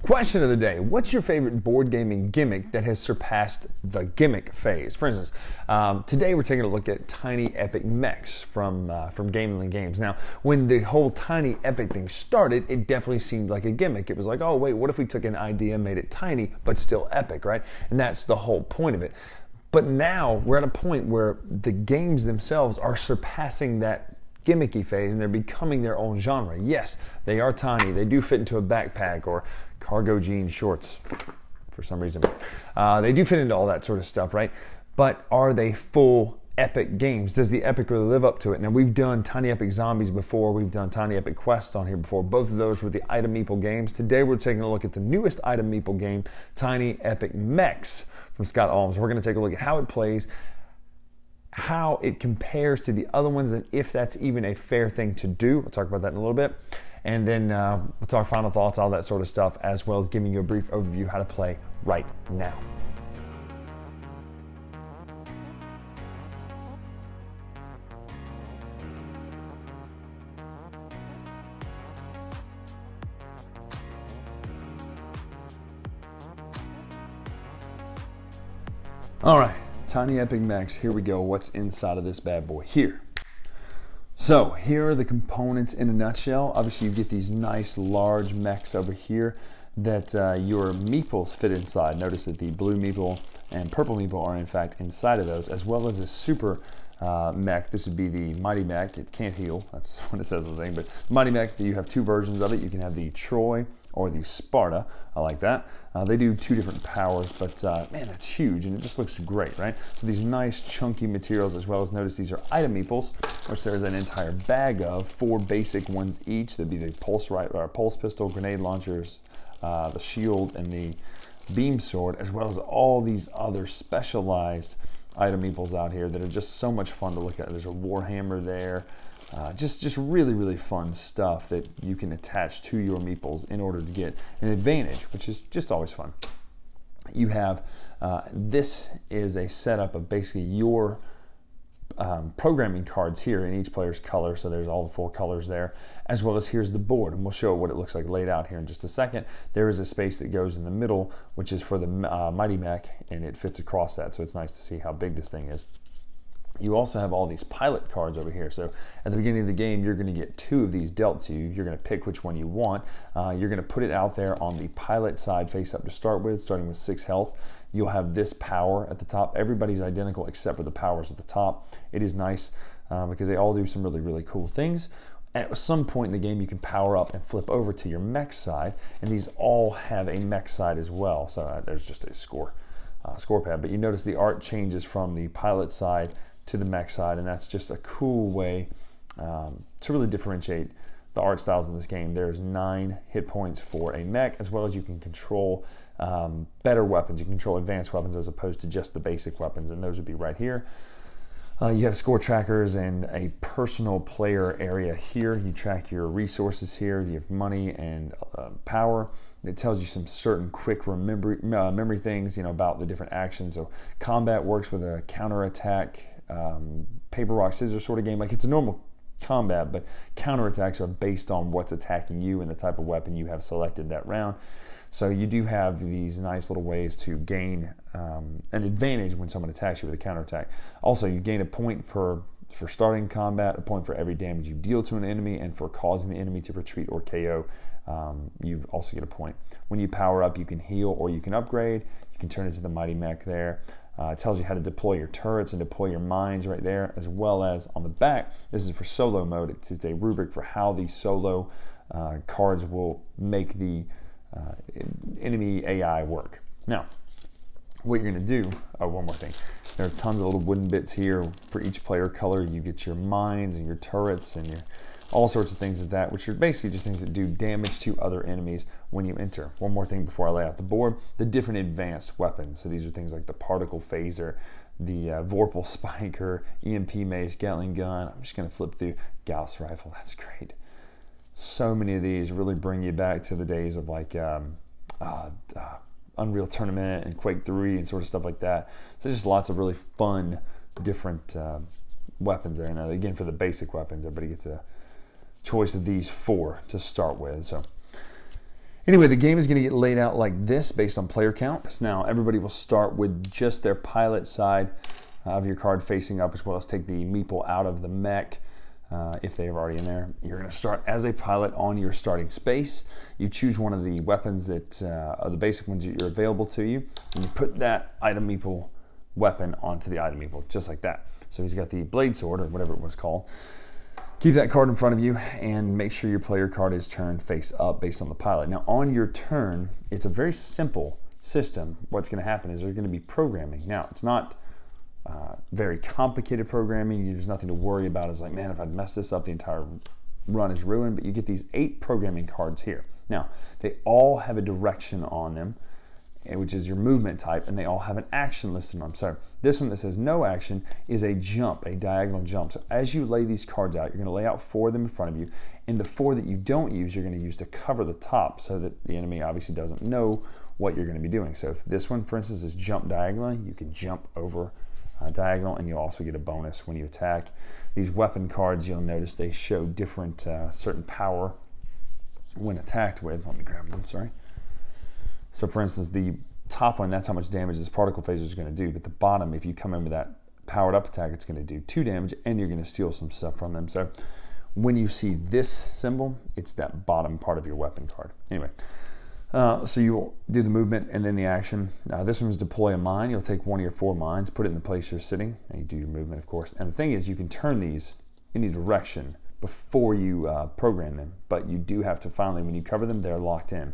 Question of the day: what's your favorite board gaming gimmick that has surpassed the gimmick phase? For instance, today we're taking a look at Tiny Epic Mechs from BGG Games. Now, when the whole Tiny Epic thing started, it definitely seemed like a gimmick. It was like, oh wait, what if we took an idea, made it tiny, but still epic, right? And that's the whole point of it. But now we're at a point where the games themselves are surpassing that gimmicky phase and they're becoming their own genre. Yes, they are tiny. They do fit into a backpack or cargo jean shorts for some reason. They do fit into all that sort of stuff, right? But are they full epic games? Does the epic really live up to it? Now, we've done Tiny Epic Zombies before. We've done Tiny Epic Quests on here before. Both of those were the item meeple games. Today, we're taking a look at the newest item meeple game, Tiny Epic Mechs from Scott Alms. We're going to take a look at how it plays, how it compares to the other ones, and if that's even a fair thing to do. We'll talk about that in a little bit. And then we'll talk final thoughts, all that sort of stuff, as well as giving you a brief overview how to play right now. All right, Tiny Epic Mechs, here we go. What's inside of this bad boy here? So here are the components in a nutshell. Obviously you get these nice large mechs over here that your meeples fit inside. Notice that the blue meeple and purple meeple are in fact inside of those, as well as a super mech. This would be the Mighty Mech. It can't heal, that's what it says on the thing, but Mighty Mech, you have two versions of it. You can have the Troy or the Sparta. I like that. They do two different powers, but man, that's huge and it just looks great, right? So these nice chunky materials, as well as notice these are item meeples, which there's an entire bag of, 4 basic ones each. That'd be the pulse pistol, grenade launchers, the shield, and the beam sword, as well as all these other specialized item meeples out here that are just so much fun to look at. There's a Warhammer there. Just really, really fun stuff that you can attach to your meeples in order to get an advantage, which is just always fun. You have, this is a setup of basically your programming cards here in each player's color, so there's all the 4 colors there, as well as here's the board, and we'll show what it looks like laid out here in just a second. There is a space that goes in the middle, which is for the Mighty Mech, and it fits across that, so it's nice to see how big this thing is. You also have all these pilot cards over here. So at the beginning of the game, you're going to get 2 of these dealt to you. You're going to pick which one you want. You're going to put it out there on the pilot side face up to start with, starting with 6 health. You'll have this power at the top. Everybody's identical except for the powers at the top. It is nice because they all do some really, really cool things. At some point in the game, you can power up and flip over to your mech side, and these all have a mech side as well. So there's just a score pad. But you notice the art changes from the pilot side to the mech side, and that's just a cool way to really differentiate the art styles in this game. There's 9 hit points for a mech, as well as you can control better weapons. You can control advanced weapons as opposed to just the basic weapons, and those would be right here. You have score trackers and a personal player area here. You track your resources here. You have money and power. It tells you some certain quick memory things, you know, about the different actions. So combat works with a counterattack, paper, rock, scissors sort of game. Like, it's a normal combat, but counterattacks are based on what's attacking you and the type of weapon you have selected that round. So you do have these nice little ways to gain an advantage when someone attacks you with a counterattack. Also, you gain a point for starting combat, a point for every damage you deal to an enemy, and for causing the enemy to retreat or KO, you also get a point. When you power up, you can heal or you can upgrade. You can turn into the Mighty Mech there. It tells you how to deploy your turrets and deploy your mines right there, as well as on the back, this is for solo mode. It's a rubric for how the solo cards will make the enemy AI work. Now, what you're going to do, one more thing. There are tons of little wooden bits here for each player color. You get your mines and your turrets and your all sorts of things like that, which are basically just things that do damage to other enemies when you enter. One more thing before I lay out the board, the different advanced weapons. So these are things like the particle phaser, the Vorpal spiker, EMP mace, Gatling gun. I'm just going to flip through Gauss rifle. That's great. So many of these really bring you back to the days of like Unreal Tournament and Quake 3 and sort of stuff like that. So just lots of really fun, different weapons there. Now, again, for the basic weapons, everybody gets a choice of these 4 to start with. So Anyway, the game is going to get laid out like this based on player count. Now, everybody will start with just their pilot side of your card facing up, as well as take the meeple out of the mech if they're already in there. You're going to start as a pilot on your starting space. You choose one of the weapons that are the basic ones that are available to you, and you put that item meeple weapon onto the item meeple, just like that. So he's got the blade sword, or whatever it was called. Keep that card in front of you and make sure your player card is turned face up based on the pilot. Now on your turn, it's a very simple system. What's going to happen is there's going to be programming. Now it's not very complicated programming. There's nothing to worry about. It's like, man, if I mess this up, the entire run is ruined. But you get these 8 programming cards here. Now they all have a direction on them, which is your movement type, and they all have an action listed on them. So this one that says no action is a jump, a diagonal jump. So as you lay these cards out, you're going to lay out 4 of them in front of you, and the 4 that you don't use, you're going to use to cover the top so that the enemy obviously doesn't know what you're going to be doing. So if this one, for instance, is jump diagonally, you can jump over diagonal, and you'll also get a bonus when you attack. These weapon cards, you'll notice they show different certain power when attacked with. Let me grab one, sorry. So for instance, the top one, that's how much damage this particle phaser is going to do, but the bottom, if you come in with that powered up attack, it's going to do 2 damage, and you're going to steal some stuff from them. So when you see this symbol, it's that bottom part of your weapon card. Anyway, so you'll do the movement and then the action. This one is deploy a mine. You'll take one of your 4 mines, put it in the place you're sitting, and you do your movement, of course. And the thing is, you can turn these in any direction before you program them, but you do have to finally, when you cover them, they're locked in.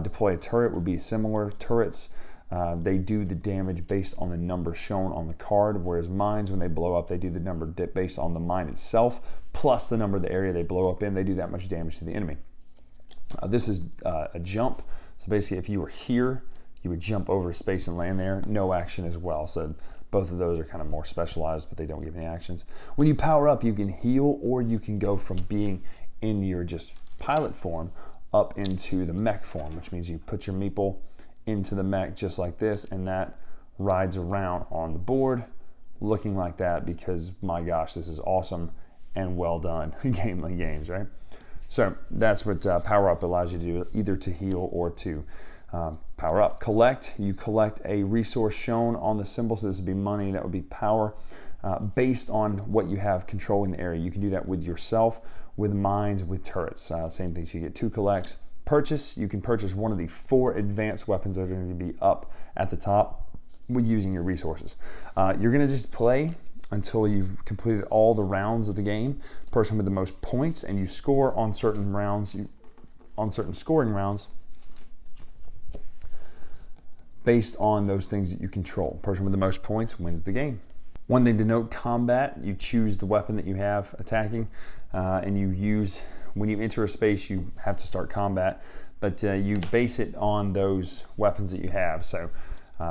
Deploy a turret would be similar. Turrets, they do the damage based on the number shown on the card, whereas mines, when they blow up, they do the number based on the mine itself, plus the number of the area they blow up in. They do that much damage to the enemy. This is a jump. So basically, if you were here, you would jump over space and land there. No action as well. So both of those are kind of more specialized, but they don't give any actions. When you power up, you can heal, or you can go from being in your just pilot form up into the mech form, which means you put your meeple into the mech just like this, and that rides around on the board looking like that, because my gosh, this is awesome and well done games, right? So that's what power up allows you to do, either to heal or to power up. Collect, you collect a resource shown on the symbol. So this would be money, that would be power, based on what you have control in the area. You can do that with yourself, with mines, with turrets. Same thing, so you get 2 collects. Purchase, you can purchase one of the 4 advanced weapons that are going to be up at the top with using your resources. You're going to just play until you've completed all the rounds of the game. Person with the most points, and you score on certain rounds, on certain scoring rounds based on those things that you control. Person with the most points wins the game. One thing to note, combat, you choose the weapon that you have attacking, and you use, when you enter a space, you have to start combat, but you base it on those weapons that you have. So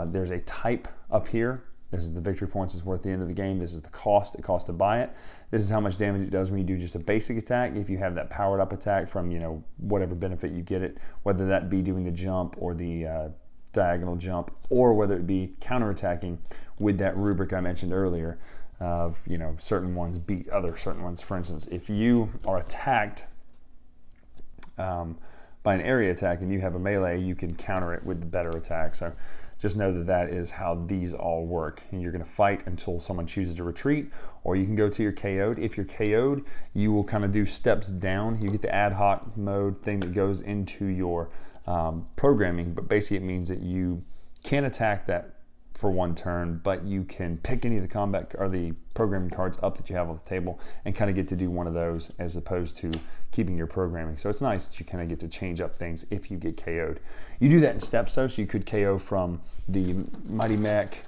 there's a type up here. This is the victory points it's worth at the end of the game. This is the cost it costs to buy it. This is how much damage it does when you do just a basic attack. If you have that powered up attack from, you know, whatever benefit you get it, whether that be doing the jump or the diagonal jump, or whether it be counterattacking with that rubric I mentioned earlier of, you know, certain ones beat other certain ones. For instance, if you are attacked by an area attack and you have a melee, you can counter it with the better attack. So just know that that is how these all work. And you're going to fight until someone chooses to retreat, or you can go to your KO'd. If you're KO'd, you will kind of do steps down. You get the Ad-Hoc Mode thing that goes into your programming, but basically it means that you can attack that for 1 turn, but you can pick any of the combat or the programming cards up that you have on the table and kind of get to do one of those as opposed to keeping your programming. So it's nice that you kind of get to change up things if you get KO'd. You do that in steps though, so you could KO from the Mighty Mech,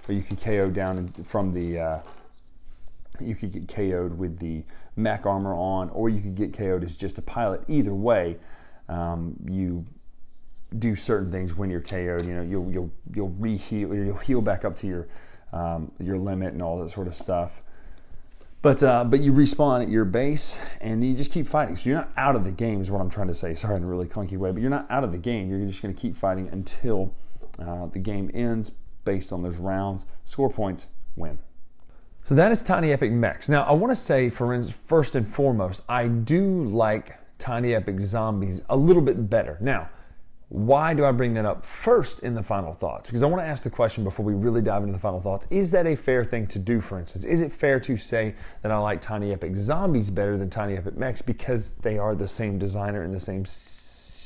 or you could KO down from the you could get KO'd with the mech armor on, or you could get KO'd as just a pilot. Either way, you do certain things when you're KO'd. You know, you'll re-heal, or you'll heal back up to your limit and all that sort of stuff. But you respawn at your base and you just keep fighting. So you're not out of the game, is what I'm trying to say. Sorry in a really clunky way, but you're not out of the game. You're just going to keep fighting until the game ends based on those rounds. Score points, win. So that is Tiny Epic Mechs. Now I want to say, first and foremost, I do like Tiny Epic Zombies a little bit better. Now, why do I bring that up first in the final thoughts? Because I want to ask the question before we really dive into the final thoughts. Is that a fair thing to do, for instance? Is it fair to say that I like Tiny Epic Zombies better than Tiny Epic Mechs because they are the same designer and the same...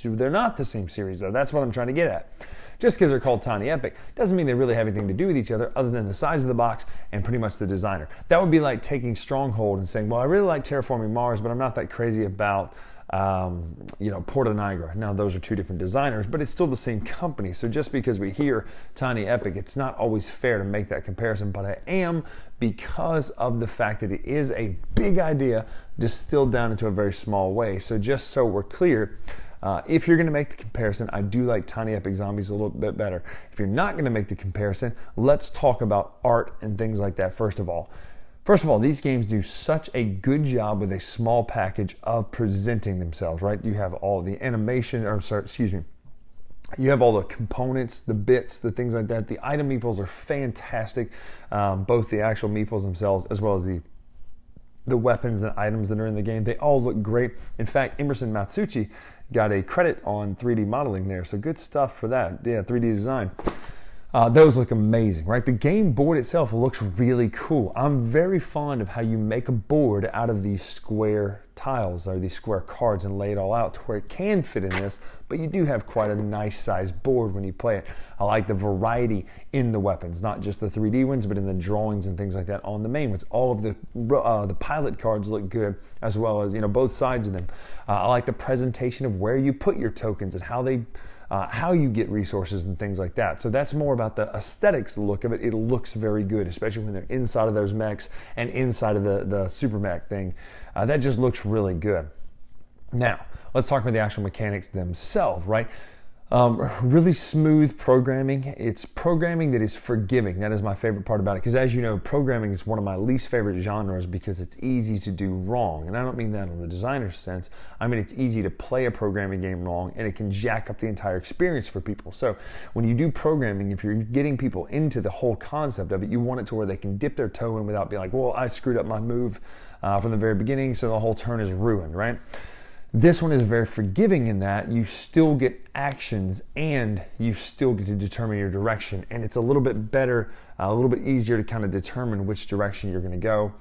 They're not the same series, though. That's what I'm trying to get at. Just because they're called Tiny Epic doesn't mean they really have anything to do with each other other than the size of the box and pretty much the designer. That would be like taking Stronghold and saying, well, I really like Terraforming Mars, but I'm not that crazy about Porta Nigra. Now, those are two different designers, but it's still the same company. So just because we hear Tiny Epic, it's not always fair to make that comparison, but I am, because of the fact that it is a big idea distilled down into a very small way. So just so we're clear, if you're going to make the comparison, I do like Tiny Epic Zombies a little bit better. If you're not going to make the comparison, let's talk about art and things like that first of all. First of all, these games do such a good job with a small package of presenting themselves, right? You have all the animation, you have all the components, the bits, the things like that. The item meeples are fantastic, both the actual meeples themselves as well as the weapons and items that are in the game. They all look great. In fact, Emerson Matsuchi got a credit on 3D modeling there, so good stuff for that. Yeah, 3D design. Those look amazing, right? The game board itself looks really cool. I'm very fond of how you make a board out of these square tiles or these square cards and lay it all out to where it can fit in this, but you do have quite a nice sized board when you play it. I like the variety in the weapons, not just the 3D ones, but in the drawings and things like that on the main ones. All of the pilot cards look good, as well as both sides of them. I like the presentation of where you put your tokens and how you get resources and things like that. So that's more about the aesthetics look of it. It looks very good, especially when they're inside of those mechs and inside of the super mech thing. That just looks really good. Now, let's talk about the actual mechanics themselves, right? Really smooth programming. It's programming that is forgiving. That is my favorite part about it, because as you know, programming is one of my least favorite genres because it's easy to do wrong. And I don't mean that in the designer's sense. I mean it's easy to play a programming game wrong, and it can jack up the entire experience for people. So when you do programming, if you're getting people into the whole concept of it, you want it to where they can dip their toe in without being like, well, I screwed up my move from the very beginning, so the whole turn is ruined, right? This one is very forgiving in that you still get actions and you still get to determine your direction. And it's a little bit better, a little bit easier to kind of determine which direction you're going to go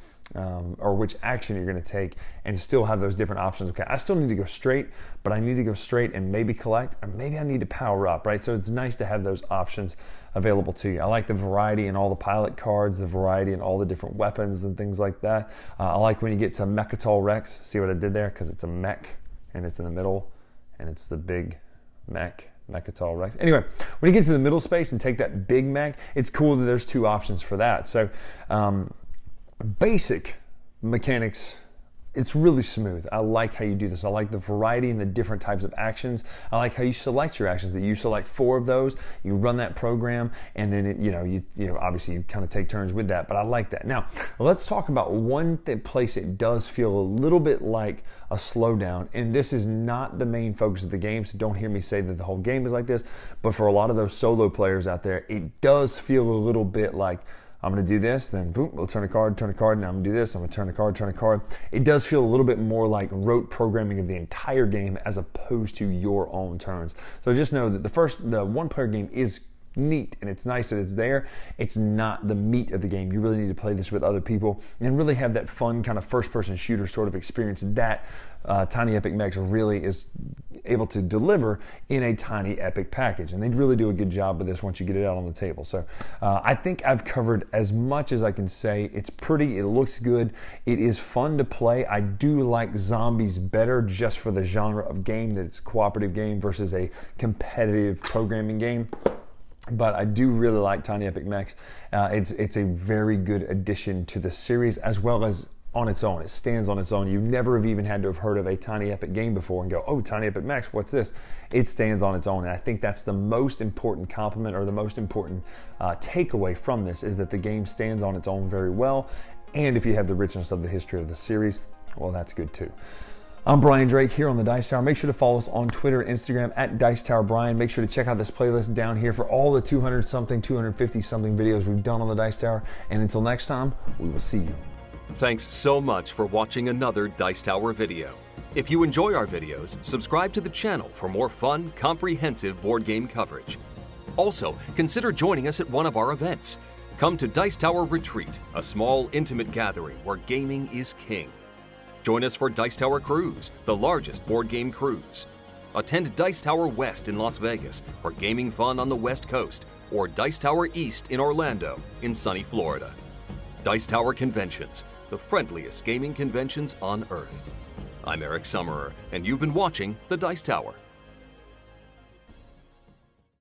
or which action you're going to take, and still have those different options. Okay, I still need to go straight, but I need to go straight and maybe collect, or maybe I need to power up, right? So it's nice to have those options available to you. I like the variety in all the pilot cards, the variety in all the different weapons and things like that. I like when you get to Mechs Rex. See what I did there? Because it's a mech and it's in the middle and it's the big mech. Mechs Rex. Anyway, when you get to the middle space and take that big mech, it's cool that there's two options for that. So basic mechanics, it's really smooth. I like how you do this. I like the variety and the different types of actions. I like how you select your actions, that you select 4 of those, you run that program, and then you obviously you kind of take turns with that, but I like that. Now, let's talk about one place it does feel a little bit like a slowdown, and this is not the main focus of the game, so don't hear me say that the whole game is like this, but for a lot of those solo players out there, it does feel a little bit like, I'm going to do this, then boom, we'll turn a card, now I'm going to do this, I'm going to turn a card. It does feel a little bit more like rote programming of the entire game as opposed to your own turns. So just know that the one-player game is neat, and it's nice that it's there. It's not the meat of the game. You really need to play this with other people and really have that fun kind of first-person shooter sort of experience that Tiny Epic Mechs really is able to deliver in a Tiny Epic package, and they really do a good job with this once you get it out on the table. So I think I've covered as much as I can say. It's pretty, it looks good, it is fun to play. I do like Zombies better just for the genre of game, that it's a cooperative game versus a competitive programming game. But I do really like Tiny Epic Mechs. It's a very good addition to the series, as well as on its own. It stands on its own. You never have even had to have heard of a Tiny Epic game before and go, oh, Tiny Epic Mechs, what's this? It stands on its own, and I think that's the most important compliment, or the most important takeaway from this, is that the game stands on its own very well, and if you have the richness of the history of the series, well, that's good too. I'm Brian Drake here on the Dice Tower. Make sure to follow us on Twitter and Instagram at Dice Tower Brian. Make sure to check out this playlist down here for all the 200-something, 250-something videos we've done on the Dice Tower. And until next time, we will see you. Thanks so much for watching another Dice Tower video. If you enjoy our videos, subscribe to the channel for more fun, comprehensive board game coverage. Also, consider joining us at one of our events. Come to Dice Tower Retreat, a small, intimate gathering where gaming is king. Join us for Dice Tower Cruise, the largest board game cruise. Attend Dice Tower West in Las Vegas for gaming fun on the West Coast, or Dice Tower East in Orlando in sunny Florida. Dice Tower Conventions, the friendliest gaming conventions on Earth. I'm Eric Summerer, and you've been watching The Dice Tower.